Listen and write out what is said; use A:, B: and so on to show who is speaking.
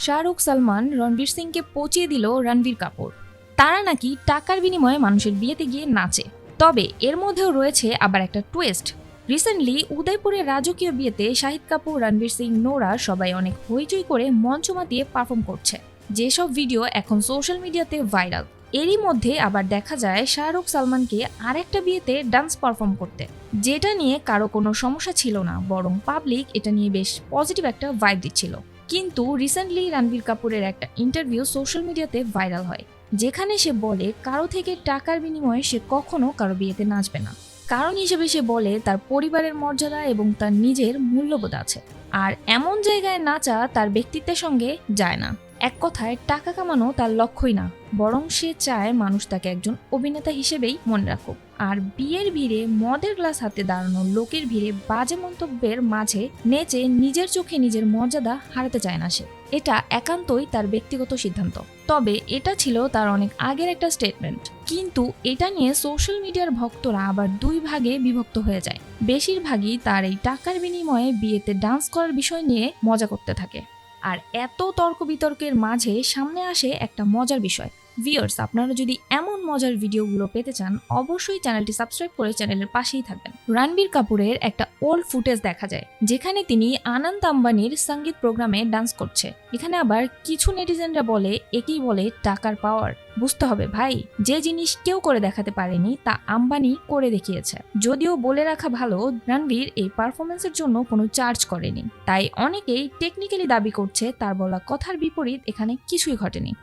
A: শাহরুখ, সালমান, রণবীর সিংকে পচিয়ে দিল রণবীর কাপুর। তারা নাকি টাকার বিনিময়ে মানুষের বিয়েতে গিয়ে নাচে। তবে এর মধ্যেও রয়েছে আবার একটা টুইস্ট। রিসেন্টলি উদয়পুরের রাজকীয় বিয়েতে শাহিদ কাপুর, রণবীর সিং, নোরা সবাই অনেক হইচই করে মঞ্চ মাতিয়ে পারফর্ম করছে, যেসব ভিডিও এখন সোশ্যাল মিডিয়াতে ভাইরাল। এরই মধ্যে আবার দেখা যায় শাহরুখ সালমানকে আরেকটা বিয়েতে ডান্স পারফর্ম করতে, যেটা নিয়ে কারো কোনো সমস্যা ছিল না, বরং পাবলিক এটা নিয়ে বেশ পজিটিভ একটা ভাইব দিচ্ছিল। কিন্তু রিসেন্টলি রণবীর কাপুরের একটা ইন্টারভিউ সোশ্যাল মিডিয়াতে ভাইরাল হয়, যেখানে সে বলে কারো থেকে টাকার বিনিময়ে সে কখনো কারো বিয়েতে নাচবে না। কারণ হিসেবে সে বলে তার পরিবারের মর্যাদা এবং তার নিজের মূল্যবোধ আছে, আর এমন জায়গায় নাচা তার ব্যক্তিত্বের সঙ্গে যায় না। এক কথায় টাকা কামানো তার লক্ষ্যই না, বরং সে চায় মানুষ তাকে একজন অভিনেতা হিসেবেই মনে রাখুক। আর বিয়ের ভিড়ে মদের গ্লাস হাতে দাঁড়ানো লোকের ভিড়ে বাজে মন্তব্যের মাঝে নেচে নিজের চোখে নিজের মর্যাদা হারাতে চায় না সে। এটা একান্তই তার ব্যক্তিগত সিদ্ধান্ত। তবে এটা ছিল তার অনেক আগের একটা স্টেটমেন্ট, কিন্তু এটা নিয়ে সোশ্যাল মিডিয়ার ভক্তরা আবার দুই ভাগে বিভক্ত হয়ে যায়। বেশিরভাগই তার এই টাকার বিনিময়ে বিয়েতে ডান্স করার বিষয় নিয়ে মজা করতে থাকে। আর এত তর্ক বিতর্কের মাঝে সামনে আসে একটা মজার বিষয়। ভিউয়ার্স, আপনারা যদি এমন মজার ভিডিওগুলো পেতে চান, অবশ্যই চ্যানেলটি সাবস্ক্রাইব করে চ্যানেলের পাশেই থাকবেন। রণবীর কাপুরের একটা ওল্ড ফুটেজ দেখা যায়, যেখানে তিনি আনন্দ আম্বানির সঙ্গীত প্রোগ্রামে ডান্স করছে। এখানে আবার কিছু নেটিজেনরা বলে একেই বলে টাকার পাওয়ার। বুঝতে হবে ভাই, যে জিনিস কেউ করে দেখাতে পারেনি তা আম্বানি করে দেখিয়েছে। যদিও বলে রাখা ভালো, রণবীর এই পারফরমেন্সের জন্য কোনো চার্জ করেনি, তাই অনেকেই টেকনিক্যালি দাবি করছে তার বলা কথার বিপরীত এখানে কিছুই ঘটেনি।